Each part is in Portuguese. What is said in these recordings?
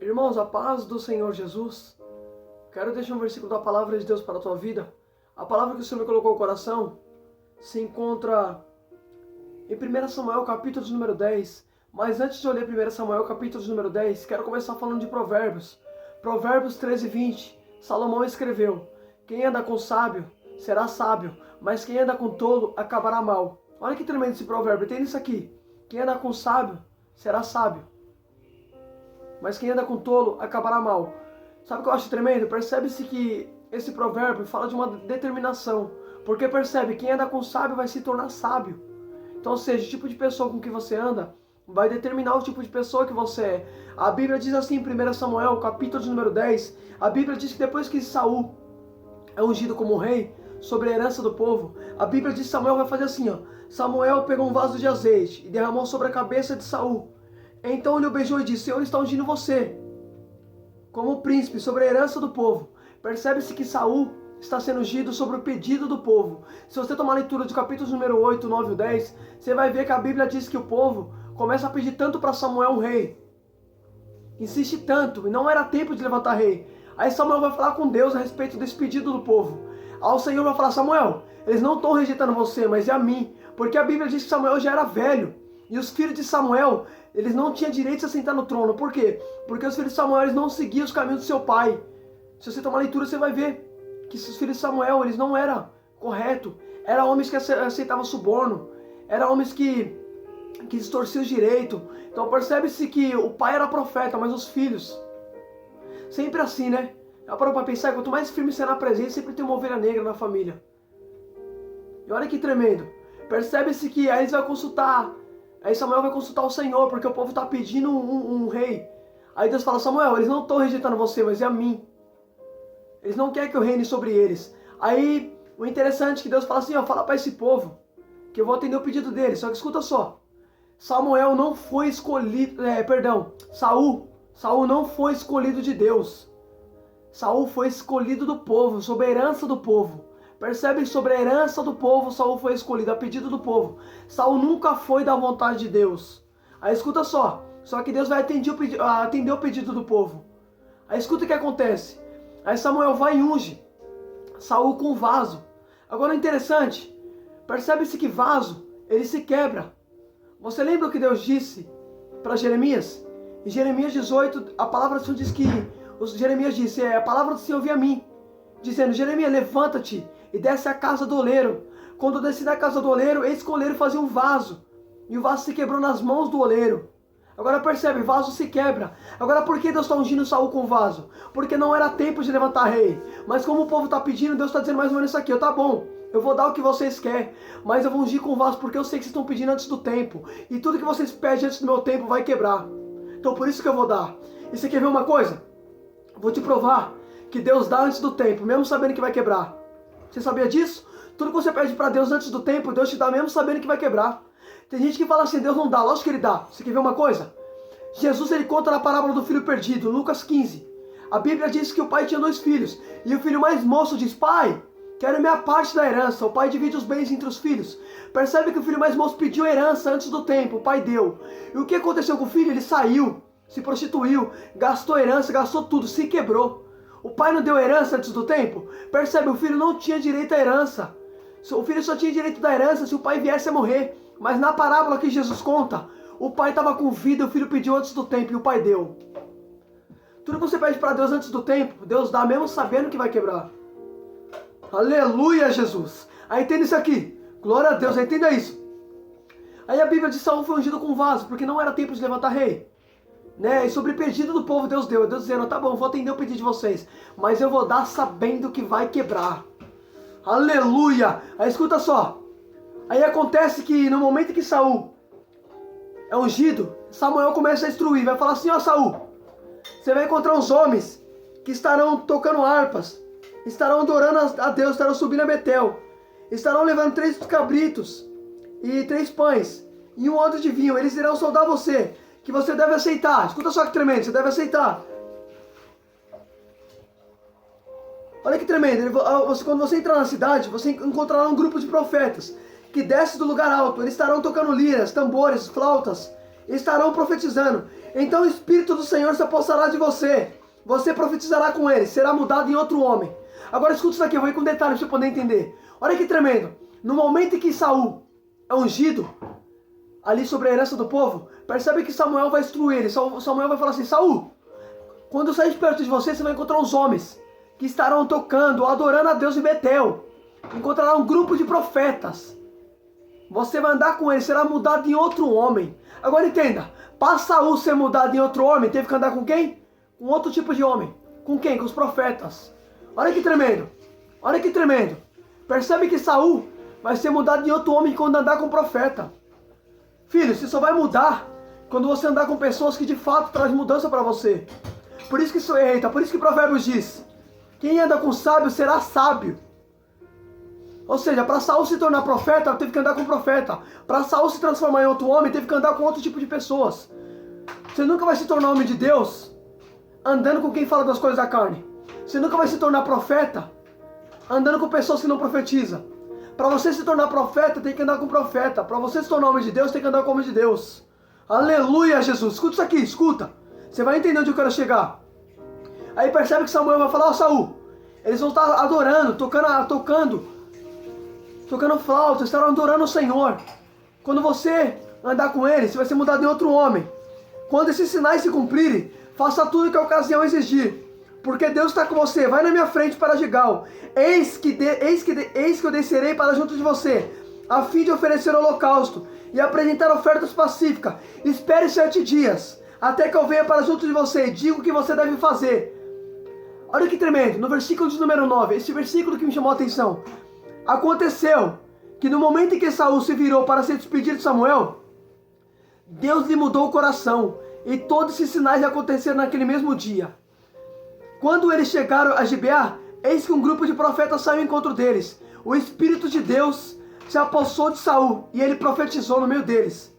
Irmãos, a paz do Senhor Jesus. Quero deixar um versículo da palavra de Deus para a tua vida. A palavra que o Senhor me colocou no coração se encontra em 1 Samuel, capítulo de número 10. Mas antes de eu ler 1 Samuel, capítulo de número 10, quero começar falando de Provérbios. Provérbios 13:20. Salomão escreveu: quem anda com sábio será sábio, mas quem anda com tolo acabará mal. Olha que tremendo esse provérbio. Tem isso aqui: quem anda com sábio será sábio, mas quem anda com tolo acabará mal. Sabe o que eu acho tremendo? Percebe-se que esse provérbio fala de uma determinação. Porque percebe, quem anda com sábio vai se tornar sábio. Então, ou seja, o tipo de pessoa com que você anda vai determinar o tipo de pessoa que você é. A Bíblia diz assim em 1 Samuel, capítulo de número 10, a Bíblia diz que depois que Saul é ungido como rei sobre a herança do povo, a Bíblia diz que Samuel vai fazer assim, ó. Samuel pegou um vaso de azeite e derramou sobre a cabeça de Saul. Então ele o beijou e disse: Senhor está ungindo você como príncipe sobre a herança do povo. Percebe-se que Saul está sendo ungido sobre o pedido do povo. Se você tomar a leitura de capítulos número 8, 9 e 10, você vai ver que a Bíblia diz que o povo começa a pedir tanto para Samuel um rei. Insiste tanto, e não era tempo de levantar rei. Aí Samuel vai falar com Deus a respeito desse pedido do povo. Aí o Senhor vai falar: Samuel, eles não estão rejeitando você, mas é a mim. Porque a Bíblia diz que Samuel já era velho. E os filhos de Samuel, eles não tinham direito de se sentar no trono. Por quê? Porque os filhos de Samuel, eles não seguiam os caminhos do seu pai. Se você tomar a leitura, você vai ver que os filhos de Samuel, eles não eram corretos. Eram homens que aceitavam suborno. Eram homens que distorciam os direitos. Então percebe-se que o pai era profeta, mas os filhos, sempre assim, né? Já parou para pensar, quanto mais firme você é na presença, sempre tem uma ovelha negra na família. E olha que tremendo. Percebe-se que aí eles vão consultar. Aí Samuel vai consultar o Senhor, porque o povo está pedindo um rei. Aí Deus fala: Samuel, eles não estão rejeitando você, mas é a mim. Eles não querem que eu reine sobre eles. Aí o interessante é que Deus fala assim: ó, fala para esse povo que eu vou atender o pedido deles. Só que escuta só. Samuel não foi escolhido, Saul não foi escolhido de Deus. Saul foi escolhido do povo, sob a herança do povo. Percebe? Sobre a herança do povo, Saul foi escolhido, a pedido do povo. Saul nunca foi da vontade de Deus. Aí escuta só. Só que Deus vai atender o pedido do povo. Aí escuta o que acontece. Aí Samuel vai e unge Saul com um vaso. Agora o interessante, percebe-se que vaso, ele se quebra. Você lembra o que Deus disse para Jeremias? Em Jeremias 18, a palavra do Senhor diz que Jeremias disse: a palavra do Senhor veio a mim, dizendo: Jeremias, levanta-te e desce à casa do oleiro. Quando desci da casa do oleiro, eis que o oleiro fazia um vaso, e o vaso se quebrou nas mãos do oleiro. Agora percebe, vaso se quebra. Agora por que Deus está ungindo Saul com o vaso? Porque não era tempo de levantar rei. Mas como o povo está pedindo, Deus está dizendo mais ou menos isso aqui: tá bom, eu vou dar o que vocês querem, mas eu vou ungir com o vaso porque eu sei que vocês estão pedindo antes do tempo. E tudo que vocês pedem antes do meu tempo vai quebrar. Então por isso que eu vou dar. E você quer ver uma coisa? Vou te provar que Deus dá antes do tempo, mesmo sabendo que vai quebrar. Você sabia disso? Tudo que você pede para Deus antes do tempo, Deus te dá mesmo sabendo que vai quebrar. Tem gente que fala assim: Deus não dá. Lógico que Ele dá. Você quer ver uma coisa? Jesus, ele conta na parábola do filho perdido, Lucas 15. A Bíblia diz que o pai tinha 2 filhos. E o filho mais moço diz: pai, quero minha parte da herança. O pai divide os bens entre os filhos. Percebe que o filho mais moço pediu herança antes do tempo. O pai deu. E o que aconteceu com o filho? Ele saiu, se prostituiu, gastou herança, gastou tudo, se quebrou. O pai não deu herança antes do tempo? Percebe, o filho não tinha direito à herança. O filho só tinha direito da herança se o pai viesse a morrer. Mas na parábola que Jesus conta, o pai estava com vida, o filho pediu antes do tempo e o pai deu. Tudo que você pede para Deus antes do tempo, Deus dá mesmo sabendo que vai quebrar. Aleluia, Jesus. Aí entenda isso aqui. Glória a Deus, entenda isso. Aí a Bíblia diz que Saul foi ungido com vaso, porque não era tempo de levantar rei. Né? E sobre o pedido do povo, Deus deu. Deus dizendo: tá bom, vou atender o pedido de vocês, mas eu vou dar sabendo que vai quebrar. Aleluia. Aí escuta só. Aí acontece que no momento que Saul é ungido, Samuel começa a instruir. Vai falar assim: ó Saul, você vai encontrar uns homens que estarão tocando harpas, estarão adorando a Deus, estarão subindo a Betel, estarão levando 3 cabritos e 3 pães e um odre de vinho. Eles irão saudar você, que você deve aceitar. Escuta só que tremendo, você deve aceitar. Olha que tremendo. Quando você entrar na cidade, você encontrará um grupo de profetas que desce do lugar alto. Eles estarão tocando liras, tambores, flautas estarão profetizando. Então o Espírito do Senhor se apossará de você. Você profetizará com ele, será mudado em outro homem. Agora escuta isso aqui, eu vou ir com detalhes para você poder entender. Olha que tremendo. No momento em que Saul é ungido ali sobre a herança do povo, percebe que Samuel vai instruir ele. Samuel vai falar assim: Saul, quando eu sair de perto de você, você vai encontrar uns homens que estarão tocando, adorando a Deus em Betel. Encontrará um grupo de profetas. Você vai andar com ele, será mudado em outro homem. Agora entenda, para Saul ser mudado em outro homem, teve que andar com quem? Com outro tipo de homem. Com quem? Com os profetas. Olha que tremendo. Olha que tremendo. Percebe que Saul vai ser mudado em outro homem quando andar com o profeta. Filho, você só vai mudar quando você andar com pessoas que de fato trazem mudança para você. Por isso que Provérbios diz: quem anda com sábio será sábio. Ou seja, para Saul se tornar profeta, teve que andar com profeta. Para Saul se transformar em outro homem, teve que andar com outro tipo de pessoas. Você nunca vai se tornar homem de Deus andando com quem fala das coisas da carne. Você nunca vai se tornar profeta andando com pessoas que não profetizam. Para você se tornar profeta, tem que andar com profeta. Para você se tornar homem de Deus, tem que andar com homem de Deus. Aleluia, Jesus. Escuta isso aqui, escuta. Você vai entender onde eu quero chegar. Aí percebe que Samuel vai falar: ó, Saul, eles vão estar adorando, tocando flauta, estarão adorando o Senhor. Quando você andar com eles, você vai ser mudado em outro homem. Quando esses sinais se cumprirem, faça tudo que a ocasião exigir, porque Deus está com você. Vai na minha frente para Gigal. Eis que eu descerei para junto de você, a fim de oferecer holocausto e apresentar ofertas pacíficas. Espere 7 dias, até que eu venha para junto de você e diga o que você deve fazer. Olha que tremendo, no versículo de número 9, esse versículo que me chamou a atenção. Aconteceu que no momento em que Saul se virou para se despedir de Samuel, Deus lhe mudou o coração, e todos esses sinais aconteceram naquele mesmo dia. Quando eles chegaram a Gibeá, eis que um grupo de profetas saiu ao encontro deles. O Espírito de Deus se apossou de Saul, e ele profetizou no meio deles.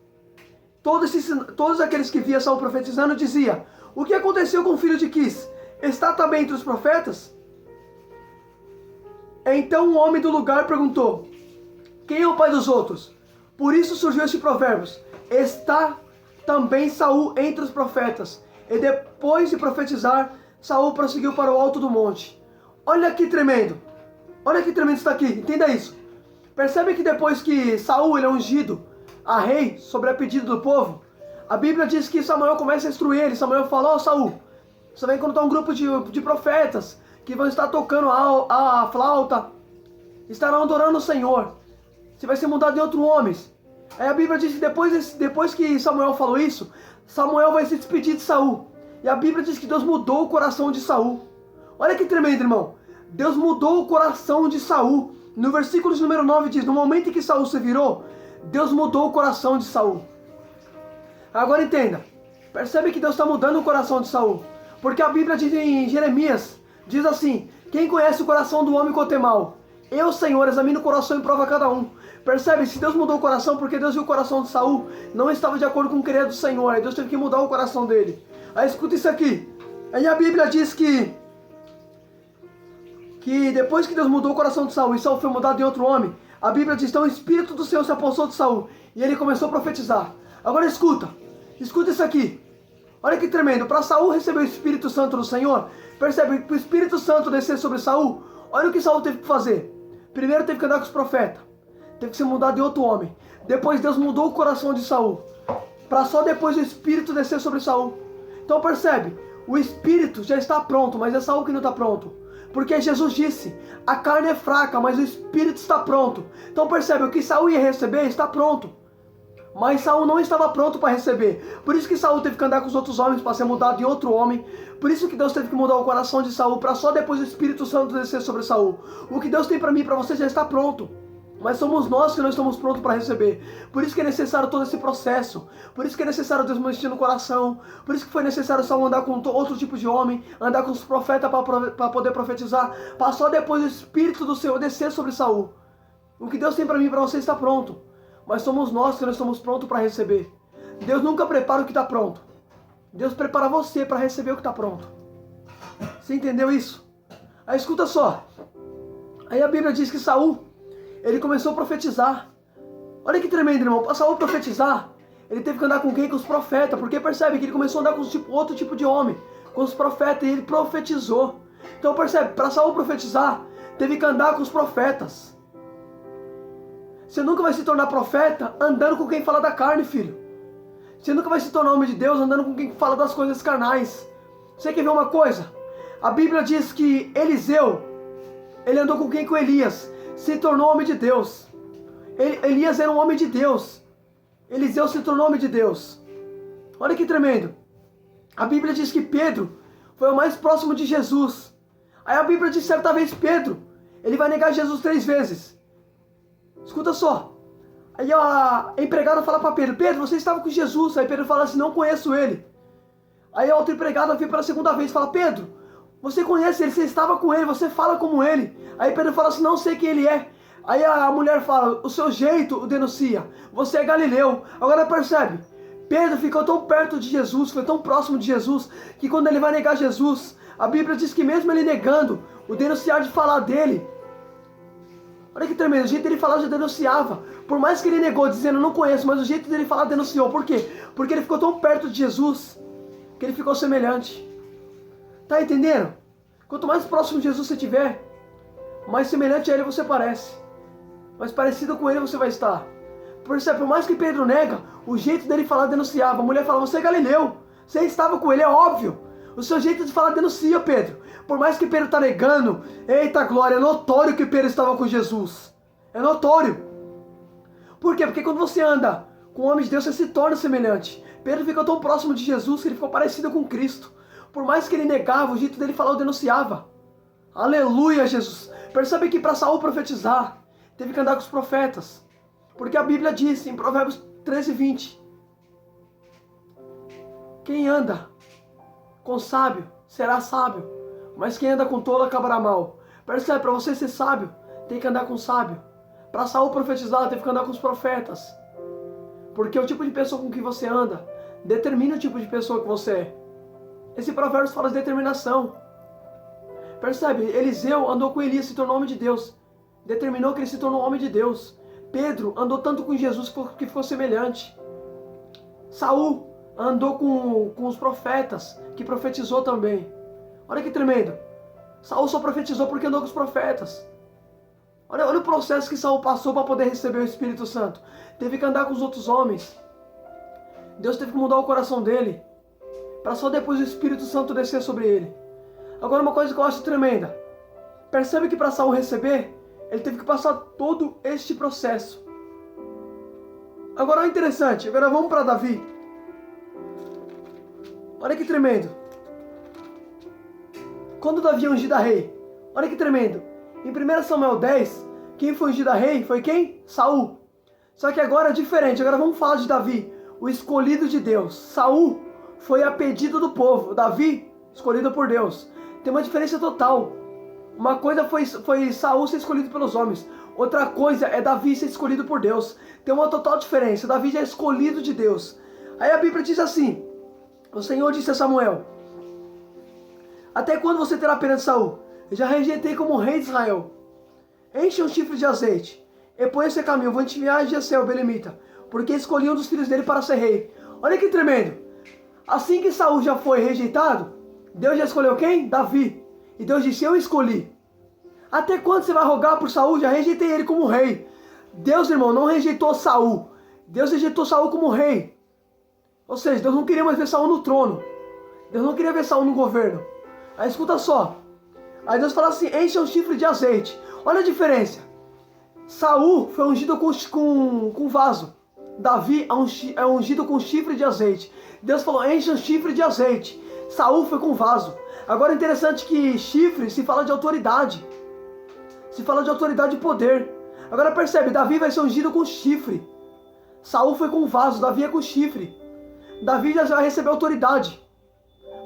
Todos aqueles que via Saul profetizando diziam: o que aconteceu com o filho de Quis? Está também entre os profetas? Então um homem do lugar perguntou: quem é o pai dos outros? Por isso surgiu este provérbio: está também Saul entre os profetas. E depois de profetizar, Saul prosseguiu para o alto do monte. Olha que tremendo. Olha que tremendo está aqui. Entenda isso. Percebe que depois que Saul ele é ungido a rei sobre a pedido do povo, a Bíblia diz que Samuel começa a instruir ele. Samuel fala: ó, Saul, você vai encontrar um grupo de profetas que vão estar tocando a flauta, estarão adorando o Senhor. Você vai ser mudado em outro homem. Aí a Bíblia diz que depois que Samuel falou isso, Samuel vai se despedir de Saul. E a Bíblia diz que Deus mudou o coração de Saul. Olha que tremendo, irmão. Deus mudou o coração de Saul. No versículo de número 9 diz: no momento em que Saul se virou, Deus mudou o coração de Saul. Agora entenda. Percebe que Deus está mudando o coração de Saul. Porque a Bíblia diz em Jeremias, diz assim: quem conhece o coração do homem quanto é mal? Eu, Senhor, examino o coração e provo a cada um. Percebe? Se Deus mudou o coração, porque Deus viu o coração de Saul não estava de acordo com o querer do Senhor. Aí Deus teve que mudar o coração dele. Aí escuta isso aqui. Aí a Bíblia diz que depois que Deus mudou o coração de Saul e Saul foi mudado em outro homem, a Bíblia diz: então o Espírito do Senhor se apossou de Saul e ele começou a profetizar. Agora escuta isso aqui. Olha que tremendo. Para Saul receber o Espírito Santo do Senhor, percebe que o Espírito Santo descer sobre Saul, olha o que Saul teve que fazer. Primeiro teve que andar com os profetas, teve que ser mudado em outro homem. Depois Deus mudou o coração de Saul, para só depois o Espírito descer sobre Saul. Então percebe, o Espírito já está pronto, mas é Saul que não está pronto. Porque Jesus disse: a carne é fraca, mas o Espírito está pronto. Então percebe, o que Saul ia receber está pronto, mas Saul não estava pronto para receber. Por isso que Saul teve que andar com os outros homens para ser mudado em outro homem. Por isso que Deus teve que mudar o coração de Saul, para só depois o Espírito Santo descer sobre Saul. O que Deus tem para mim e para você já está pronto, mas somos nós que não estamos prontos para receber. Por isso que é necessário todo esse processo. Por isso que é necessário Deus mexer no coração. Por isso que foi necessário Saul andar com outro tipo de homem, andar com os profetas para poder profetizar, para só depois o Espírito do Senhor descer sobre Saul. O que Deus tem para mim e para você está pronto, mas somos nós que não estamos prontos para receber. Deus nunca prepara o que está pronto. Deus prepara você para receber o que está pronto. Você entendeu isso? Aí escuta só. Aí a Bíblia diz que Saul, ele começou a profetizar. Olha que tremendo, irmão. Para Saul profetizar, Ele teve que andar com quem? Com os profetas, porque percebe que ele começou a andar com outro tipo de homem, com os profetas, e ele profetizou. Então percebe, para Saul profetizar, teve que andar com os profetas. Você nunca vai se tornar profeta andando com quem fala da carne, filho. Você nunca vai se tornar homem de Deus andando com quem fala das coisas carnais. Você quer ver uma coisa? A Bíblia diz que Eliseu, ele andou com quem? Com Elias. Se tornou homem de Deus. Elias era um homem de Deus. Eliseu se tornou homem de Deus. Olha que tremendo. A Bíblia diz que Pedro foi o mais próximo de Jesus. Aí a Bíblia diz certa vez Pedro, ele vai negar Jesus 3 vezes. Escuta só. Aí a empregada fala para Pedro, Pedro, você estava com Jesus. Aí Pedro fala assim, não conheço ele. Aí a outra empregada vem pela segunda vez e fala, Pedro, você conhece ele, você estava com ele, você fala como ele. Aí Pedro fala assim, não sei quem ele é. Aí a mulher fala, o seu jeito o denuncia, você é galileu. Agora percebe, Pedro ficou tão perto de Jesus, foi tão próximo de Jesus, que quando ele vai negar Jesus, a Bíblia diz que mesmo ele negando, o denunciar de falar dele, olha que tremendo, o jeito dele falar já denunciava. Por mais que ele negou, dizendo não conheço, mas o jeito dele falar denunciou. Por quê? Porque ele ficou tão perto de Jesus, que ele ficou semelhante. Tá entendendo? Quanto mais próximo de Jesus você estiver, mais semelhante a ele você parece. Mais parecido com ele você vai estar. Percebe? Por mais que Pedro nega, o jeito dele falar denunciava. A mulher fala, você é galileu, você estava com ele, é óbvio. O seu jeito de falar denuncia, Pedro. Por mais que Pedro está negando, eita glória, é notório que Pedro estava com Jesus. É notório. Por quê? Porque quando você anda com o homem de Deus, você se torna semelhante. Pedro ficou tão próximo de Jesus que ele ficou parecido com Cristo. Por mais que ele negava, o jeito dele falar, o denunciava. Aleluia, Jesus. Percebe que para Saul profetizar, teve que andar com os profetas. Porque a Bíblia diz em Provérbios 13:20, quem anda com sábio será sábio, mas quem anda com tolo acabará mal. Percebe, para você ser sábio, tem que andar com sábio. Para Saul profetizar, teve que andar com os profetas. Porque o tipo de pessoa com que você anda determina o tipo de pessoa que você é. Esse provérbio fala de determinação. Percebe? Eliseu andou com Elias, se tornou homem de Deus. Determinou que ele se tornou homem de Deus. Pedro andou tanto com Jesus que ficou semelhante. Saul andou com os profetas, que profetizou também. Olha que tremendo. Saul só profetizou porque andou com os profetas. Olha o processo que Saul passou para poder receber o Espírito Santo. Teve que andar com os outros homens. Deus teve que mudar o coração dele, para só depois o Espírito Santo descer sobre ele. Agora uma coisa que eu acho tremenda. Percebe que para Saul receber, ele teve que passar todo este processo. Agora é interessante, agora vamos para Davi. Olha que tremendo. Quando Davi é ungido a rei, olha que tremendo. Em 1 Samuel 10, quem foi ungido a rei foi quem? Saul. Só que agora é diferente, agora vamos falar de Davi, o escolhido de Deus. Saul foi a pedido do povo, Davi, escolhido por Deus. Tem uma diferença total. Uma coisa foi Saul ser escolhido pelos homens, outra coisa é Davi ser escolhido por Deus. Tem uma total diferença, Davi já é escolhido de Deus. Aí a Bíblia diz assim, o Senhor disse a Samuel, até quando você terá pena de Saul? Eu já rejeitei como rei de Israel. Enche um chifre de azeite e põe esse caminho, vou enviar Jessé, o belemita, porque escolhi um dos filhos dele para ser rei. Olha que tremendo. Assim que Saul já foi rejeitado, Deus já escolheu quem? Davi. E Deus disse, eu escolhi. Até quando você vai rogar por Saul? Já rejeitei ele como rei. Deus, irmão, não rejeitou Saul. Deus rejeitou Saul como rei. Ou seja, Deus não queria mais ver Saul no trono. Deus não queria ver Saul no governo. Aí escuta só. Aí Deus fala assim, enche um chifre de azeite. Olha a diferença. Saul foi ungido com vaso. Davi é ungido com chifre de azeite. Deus falou, enche um chifre de azeite. Saul foi com vaso. Agora é interessante que chifre se fala de autoridade. Se fala de autoridade e poder. Agora percebe, Davi vai ser ungido com chifre. Saul foi com vaso, Davi é com chifre. Davi já vai receber autoridade.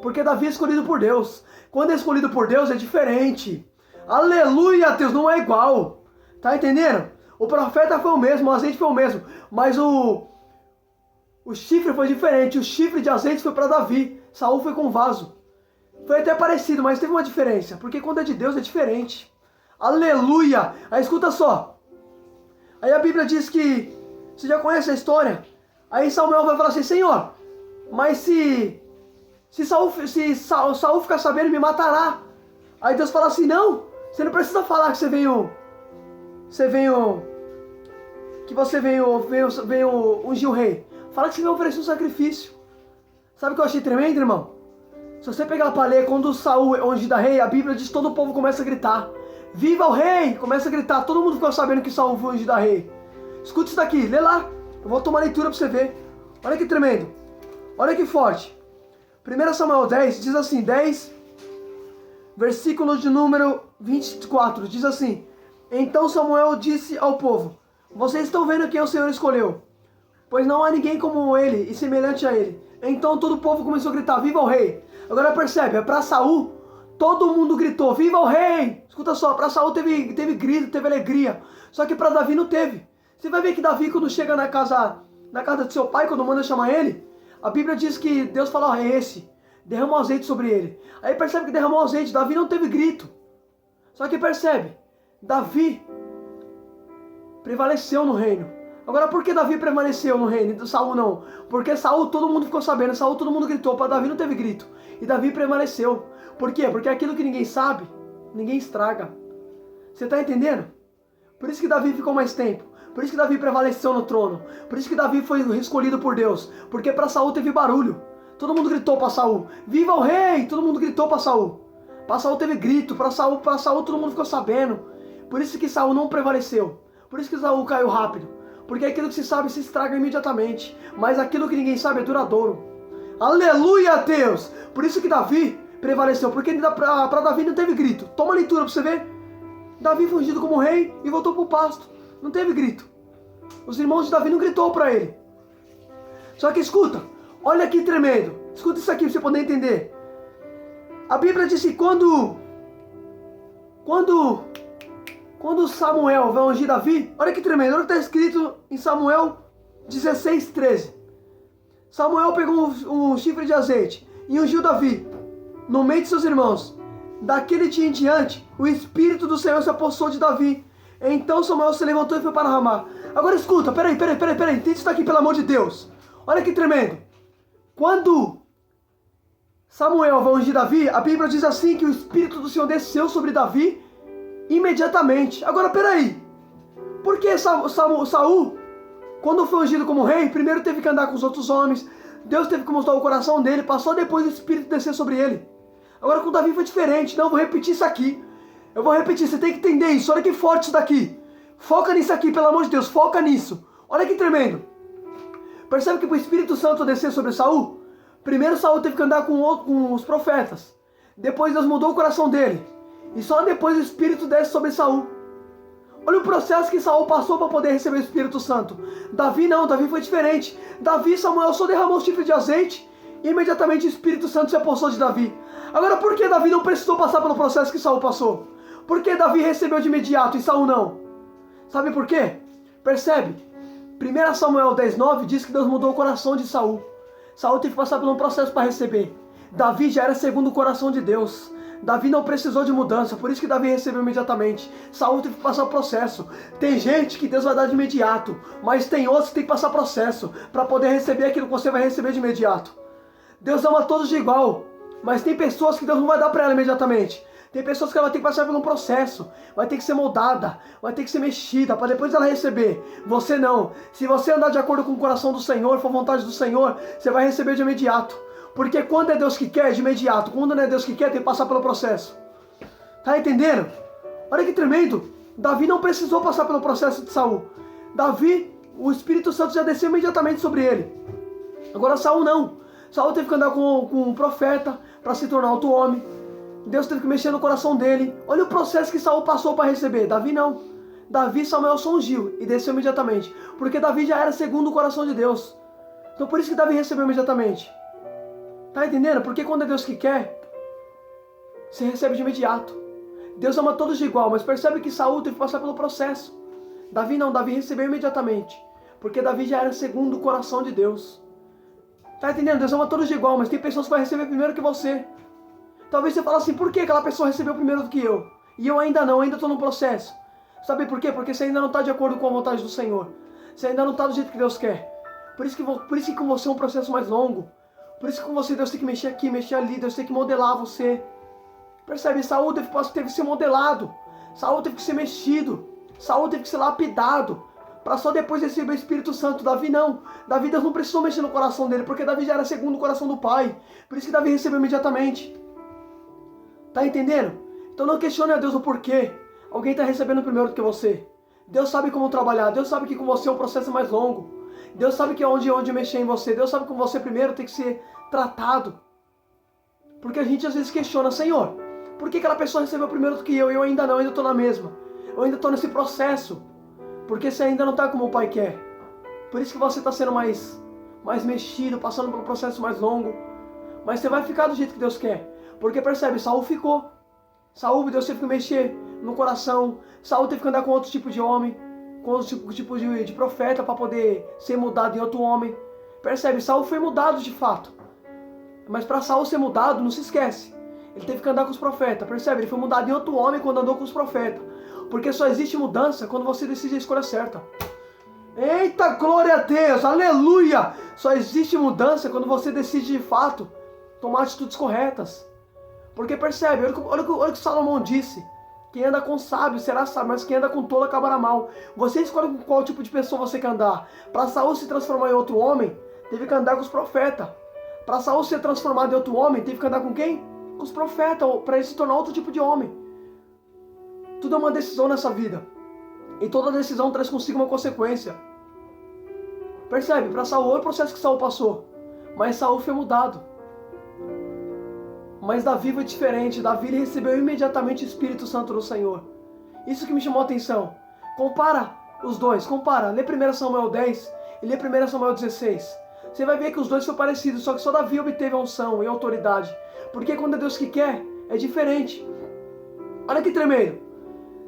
Porque Davi é escolhido por Deus. Quando é escolhido por Deus é diferente. Aleluia, Deus, não é igual. Tá entendendo? O profeta foi o mesmo, o azeite foi o mesmo. Mas o chifre foi diferente. O chifre de azeite foi para Davi. Saul foi com vaso. Foi até parecido, mas teve uma diferença. Porque quando é de Deus é diferente. Aleluia! Aí escuta só. Aí a Bíblia diz que... Você já conhece a história? Aí Samuel vai falar assim, Senhor, mas se Saul ficar sabendo, me matará. Aí Deus fala assim, não, você não precisa falar que você veio ungir o rei. Fala que você veio oferecer um sacrifício. Sabe o que eu achei tremendo, irmão? Se você pegar para ler, quando Saul é ungido a rei, a Bíblia diz que todo o povo começa a gritar. Viva o rei! Começa a gritar, todo mundo ficou sabendo que Saul foi ungido a rei. Escuta isso daqui, lê lá. Eu vou tomar leitura para você ver. Olha que tremendo. Olha que forte. 1 Samuel 10 diz assim, 10, versículo de número 24, diz assim, então Samuel disse ao povo, vocês estão vendo quem o Senhor escolheu, pois não há ninguém como ele e semelhante a ele. Então todo o povo começou a gritar, viva o rei. Agora percebe, para Saul, todo mundo gritou, viva o rei. Escuta só, para Saul teve grito, teve alegria, só que para Davi não teve. Você vai ver que Davi, quando chega na casa de seu pai, quando manda chamar ele, a Bíblia diz que Deus fala, é esse, derramou azeite sobre ele. Aí percebe que derramou azeite, Davi não teve grito. Só que percebe, Davi prevaleceu no reino. Agora por que Davi permaneceu no reino e Saul não? Porque Saul todo mundo ficou sabendo, Saul todo mundo gritou, para Davi não teve grito. E Davi prevaleceu. Por quê? Porque aquilo que ninguém sabe, ninguém estraga. Você está entendendo? Por isso que Davi ficou mais tempo. Por isso que Davi prevaleceu no trono. Por isso que Davi foi escolhido por Deus. Porque para Saul teve barulho. Todo mundo gritou para Saul. Viva o rei! Todo mundo gritou para Saul. Para Saul teve grito. Para Saul todo mundo ficou sabendo. Por isso que Saul não prevaleceu. Por isso que Saul caiu rápido. Porque aquilo que se sabe se estraga imediatamente. Mas aquilo que ninguém sabe é duradouro. Aleluia, Deus! Por isso que Davi prevaleceu. Porque para Davi não teve grito. Toma a leitura para você ver. Davi foi ungido como rei e voltou para o pasto. Não teve grito. Os irmãos de Davi não gritou para ele. Só que escuta, olha que tremendo. Escuta isso aqui para você poder entender. A Bíblia diz que quando Samuel vai ungir Davi, olha que tremendo, olha o que está escrito em Samuel 16:13. Samuel pegou um chifre de azeite e ungiu Davi no meio de seus irmãos. Daquele dia em diante, o Espírito do Senhor se apossou de Davi. Então Samuel se levantou e foi para Ramá. Agora escuta, peraí, entende isso daqui, pelo amor de Deus. Olha que tremendo. Quando Samuel vai ungir Davi, a Bíblia diz assim que o Espírito do Senhor desceu sobre Davi imediatamente. Agora peraí, por que Saul, quando foi ungido como rei, primeiro teve que andar com os outros homens, Deus teve que mostrar o coração dele, passou depois o Espírito descer sobre ele. Agora com Davi foi diferente, não, eu vou repetir isso aqui. Eu vou repetir, você tem que entender isso, olha que forte isso daqui. Foca nisso aqui, pelo amor de Deus, foca nisso. Olha que tremendo. Percebe que para o Espírito Santo descer sobre Saul, primeiro Saul teve que andar com os profetas. Depois Deus mudou o coração dele. E só depois o Espírito desce sobre Saul. Olha o processo que Saul passou para poder receber o Espírito Santo. Davi não, Davi foi diferente. Davi, Samuel só derramou o chifre de azeite e imediatamente o Espírito Santo se apossou de Davi. Agora por que Davi não precisou passar pelo processo que Saul passou? Por que Davi recebeu de imediato e Saul não? Sabe por quê? Percebe? 1 Samuel 10:9 diz que Deus mudou o coração de Saul. Saul teve que passar por um processo para receber. Davi já era segundo o coração de Deus. Davi não precisou de mudança, por isso que Davi recebeu imediatamente. Saul teve que passar o processo. Tem gente que Deus vai dar de imediato, mas tem outros que tem que passar processo para poder receber aquilo que você vai receber de imediato. Deus ama a todos de igual, mas tem pessoas que Deus não vai dar para ela imediatamente. Tem pessoas que ela vai ter que passar por um processo, vai ter que ser moldada, vai ter que ser mexida, para depois ela receber. Você não. Se você andar de acordo com o coração do Senhor, for a vontade do Senhor, você vai receber de imediato. Porque quando é Deus que quer, é de imediato. Quando não é Deus que quer, tem que passar pelo processo. Tá entendendo? Olha que tremendo. Davi não precisou passar pelo processo de Saul. Davi, o Espírito Santo já desceu imediatamente sobre ele. Agora Saul não. Saul teve que andar com um profeta para se tornar outro homem. Deus teve que mexer no coração dele. Olha o processo que Saul passou para receber. Davi não. Davi, Samuel só ungiu e desceu imediatamente. Porque Davi já era segundo o coração de Deus. Então por isso que Davi recebeu imediatamente. Tá entendendo? Porque quando é Deus que quer, você recebe de imediato. Deus ama todos de igual, mas percebe que Saul teve que passar pelo processo. Davi não, Davi recebeu imediatamente. Porque Davi já era segundo o coração de Deus. Tá entendendo? Deus ama todos de igual, mas tem pessoas que vão receber primeiro que você. Talvez você fale assim, por que aquela pessoa recebeu primeiro do que eu? E eu ainda não, ainda estou no processo. Sabe por quê? Porque você ainda não está de acordo com a vontade do Senhor. Você ainda não está do jeito que Deus quer. Por isso que com você é um processo mais longo. Por isso que com você Deus tem que mexer aqui, mexer ali, Deus tem que modelar você. Percebe? Saul teve que ser modelado. Saul teve que ser mexido. Saul teve que ser lapidado. Para só depois receber o Espírito Santo. Davi não. Davi, Deus não precisou mexer no coração dele, porque Davi já era segundo o coração do Pai. Por isso que Davi recebeu imediatamente. Tá entendendo? Então não questione a Deus o porquê. Alguém está recebendo primeiro do que você. Deus sabe como trabalhar. Deus sabe que com você é um processo mais longo. Deus sabe que é onde mexer em você. Deus sabe que com você primeiro tem que ser tratado. Porque a gente às vezes questiona, Senhor, por que aquela pessoa recebeu primeiro do que eu? Eu ainda não, eu ainda estou na mesma. Eu ainda estou nesse processo. Porque você ainda não está como o Pai quer. Por isso que você está sendo mais mexido, passando por um processo mais longo. Mas você vai ficar do jeito que Deus quer. Porque percebe, Saul ficou. Saul, Deus teve que mexer no coração. Saul teve que andar com outro tipo de homem. Com outro tipo de profeta para poder ser mudado em outro homem. Percebe, Saul foi mudado de fato. Mas para Saul ser mudado, não se esquece. Ele teve que andar com os profetas. Percebe, ele foi mudado em outro homem quando andou com os profetas. Porque só existe mudança quando você decide a escolha certa. Eita, glória a Deus, aleluia! Só existe mudança quando você decide de fato tomar atitudes corretas. Porque percebe, olha o que Salomão disse. Quem anda com sábio será sábio, mas quem anda com tolo acabará mal. Você escolhe com qual tipo de pessoa você quer andar. Para Saul se transformar em outro homem, teve que andar com os profetas. Para Saul ser transformado em outro homem, teve que andar com quem? Com os profetas, para ele se tornar outro tipo de homem. Tudo é uma decisão nessa vida. E toda decisão traz consigo uma consequência. Percebe? Para Saul, olha o processo que Saul passou. Mas Saul foi mudado. Mas Davi foi diferente. Davi ele recebeu imediatamente o Espírito Santo do Senhor. Isso que me chamou a atenção. Compara os dois. Compara. Lê 1 Samuel 10 e lê 1 Samuel 16. Você vai ver que os dois são parecidos. Só que só Davi obteve a unção e a autoridade. Porque quando é Deus que quer, é diferente. Olha que tremendo.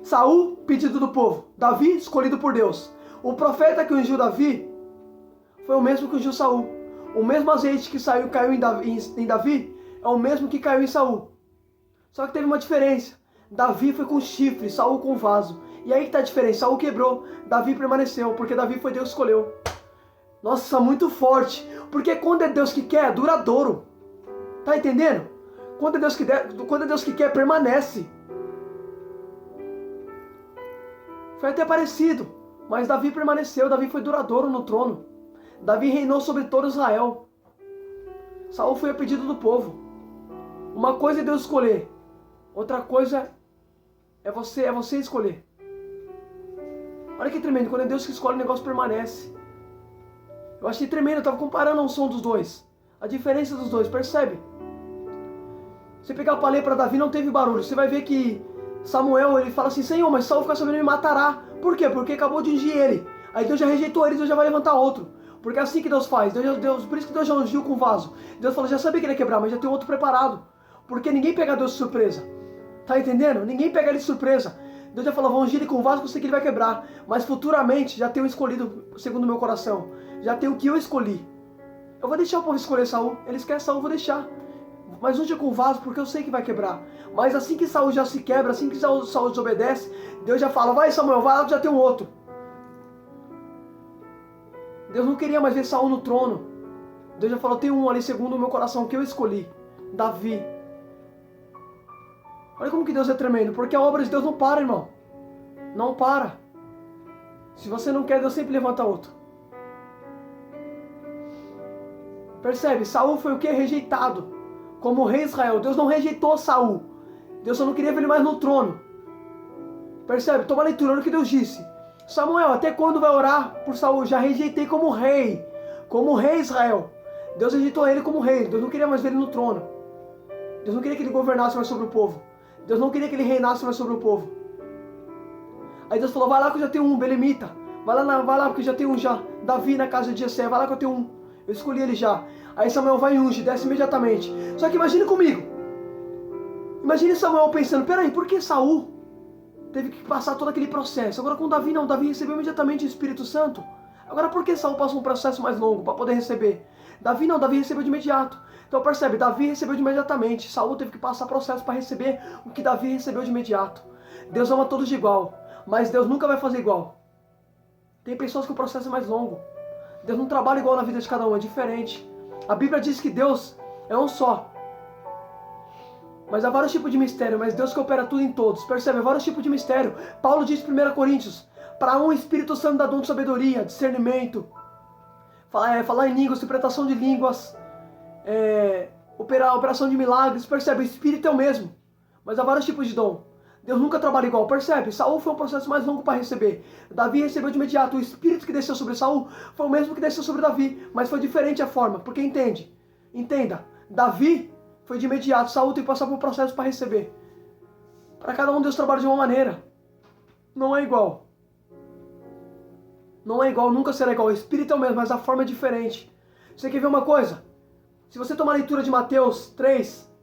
Saul, pedido do povo. Davi, escolhido por Deus. O profeta que ungiu Davi foi o mesmo que ungiu Saul. O mesmo azeite que caiu em Davi é o mesmo que caiu em Saul. Só que teve uma diferença. Davi foi com chifre, Saul com vaso. E aí que está a diferença. Saul quebrou, Davi permaneceu, porque Davi foi Deus que escolheu. Nossa, muito forte. Porque quando é Deus que quer, é duradouro. Tá entendendo? Quando é Deus que quer, permanece. Foi até parecido, mas Davi permaneceu, Davi foi duradouro no trono. Davi reinou sobre todo Israel. Saul foi a pedido do povo. Uma coisa é Deus escolher, outra coisa é você escolher. Olha que tremendo, quando é Deus que escolhe, o negócio permanece. Eu achei tremendo, eu estava comparando a unção dos dois. A diferença dos dois, percebe? Você pegar para ler para Davi, não teve barulho. Você vai ver que Samuel, ele fala assim, Senhor, mas Saul fica sabendo me matará. Por quê? Porque acabou de ungir ele. Aí Deus já rejeitou ele, Deus já vai levantar outro. Porque é assim que Deus faz. Por isso que Deus já ungiu com o vaso. Deus falou, já sabia que ele ia quebrar, mas já tem outro preparado. Porque ninguém pega Deus de surpresa. Tá entendendo? Ninguém pega ele de surpresa. Deus já falou, vou ungir ele com o vaso, que eu sei que ele vai quebrar. Mas futuramente já tem um escolhido, segundo o meu coração. Já tem o que eu escolhi. Eu vou deixar o povo escolher Saul. Eles querem Saul, eu vou deixar. Mas unge com o vaso, porque eu sei que vai quebrar. Mas assim que Saul já se quebra, assim que Saul desobedece, Deus já fala, vai Samuel, vai lá que já tem um outro. Deus não queria mais ver Saul no trono. Deus já falou, tem um ali segundo o meu coração que eu escolhi. Davi. Olha como que Deus é tremendo, porque a obra de Deus não para, irmão. Não para. Se você não quer, Deus sempre levanta outro. Percebe? Saul foi o que? Rejeitado. Como o rei Israel. Deus não rejeitou Saul. Deus só não queria ver ele mais no trono. Percebe? Toma a leitura, olha o que Deus disse. Samuel, até quando vai orar por Saul? Já rejeitei como rei. Como rei Israel. Deus rejeitou ele como rei. Deus não queria mais ver ele no trono. Deus não queria que ele governasse mais sobre o povo. Deus não queria que ele reinasse mais sobre o povo. Aí Deus falou, vai lá que eu já tenho um, belemita. Vai lá porque já tem um já. Davi na casa de Jessé, vai lá que eu tenho um. Eu escolhi ele já. Aí Samuel vai e unge, desce imediatamente. Só que imagine comigo. Imagine Samuel pensando, peraí, por que Saul teve que passar todo aquele processo? Agora com Davi não, Davi recebeu imediatamente o Espírito Santo. Agora por que Saul passou um processo mais longo para poder receber? Davi não, Davi recebeu de imediato. Então percebe, Davi recebeu de imediatamente. Saul teve que passar processo para receber o que Davi recebeu de imediato. Deus ama todos de igual, mas Deus nunca vai fazer igual. Tem pessoas que o processo é mais longo. Deus não trabalha igual na vida de cada um, é diferente. A Bíblia diz que Deus é um só. Mas há vários tipos de mistério, mas Deus que opera tudo em todos. Percebe? Há vários tipos de mistério. Paulo diz em 1 Coríntios, para um Espírito Santo dá dom de sabedoria, discernimento, falar em línguas, interpretação de línguas, operação de milagres. Percebe? O Espírito é o mesmo, mas há vários tipos de dom. Deus nunca trabalha igual, percebe? Saul foi um processo mais longo para receber. Davi recebeu de imediato. O Espírito que desceu sobre Saul foi o mesmo que desceu sobre Davi, mas foi diferente a forma, porque entenda, Davi foi de imediato, Saul tem que passar por um processo para receber. Para cada um Deus trabalha de uma maneira. Não é igual. Não é igual, nunca será igual. O Espírito é o mesmo, mas a forma é diferente. Você quer ver uma coisa? Se você tomar a leitura de Mateus 3,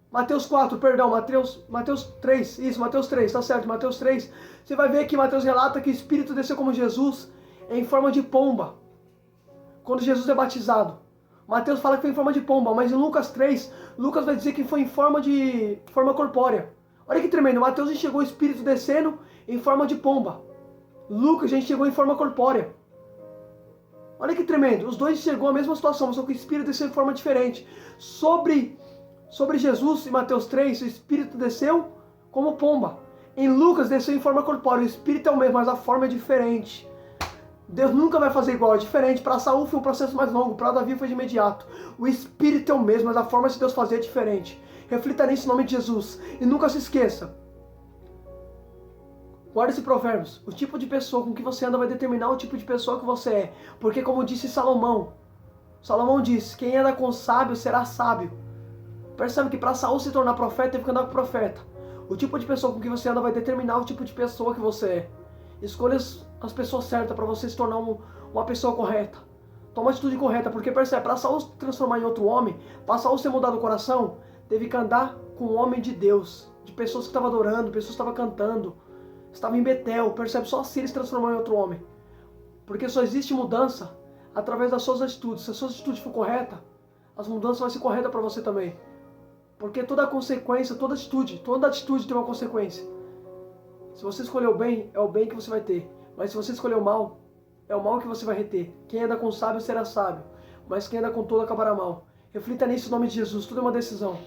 Mateus 4, perdão, Mateus 3, isso, Mateus 3, tá certo, Mateus 3, você vai ver que Mateus relata que o Espírito desceu como Jesus em forma de pomba, quando Jesus é batizado. Mateus fala que foi em forma de pomba, mas em Lucas 3, Lucas vai dizer que foi em forma corpórea. Olha que tremendo, Mateus enxergou o Espírito descendo em forma de pomba. Lucas já enxergou em forma corpórea. Olha que tremendo, os dois enxergou a mesma situação, só que o Espírito desceu em forma diferente. Sobre Jesus, em Mateus 3, o Espírito desceu como pomba. Em Lucas desceu em forma corpórea, o Espírito é o mesmo, mas a forma é diferente. Deus nunca vai fazer igual, é diferente. Para Saul foi um processo mais longo, para Davi foi de imediato. O Espírito é o mesmo, mas a forma de Deus fazer é diferente. Reflita nisso em nome de Jesus. E nunca se esqueça. Guarda esse provérbios. O tipo de pessoa com que você anda vai determinar o tipo de pessoa que você é. Porque como disse Salomão disse, quem anda com sábio será sábio. Percebe que para Saul se tornar profeta, teve que andar com profeta. O tipo de pessoa com que você anda vai determinar o tipo de pessoa que você é. Escolha as pessoas certas para você se tornar uma pessoa correta. Toma a atitude correta, porque percebe, para Saul se transformar em outro homem, para Saul ser mudado o coração, teve que andar com um homem de Deus, de pessoas que estavam adorando, pessoas que estavam cantando, estavam em Betel. Percebe, só assim ele se transformou em outro homem. Porque só existe mudança através das suas atitudes. Se a sua atitude for correta, as mudanças vão ser corretas para você também. Porque toda consequência, toda atitude tem uma consequência. Se você escolher o bem, é o bem que você vai ter. Mas se você escolher o mal, é o mal que você vai reter. Quem anda com sábio será sábio, mas quem anda com tolo acabará mal. Reflita nisso em nome de Jesus, tudo é uma decisão.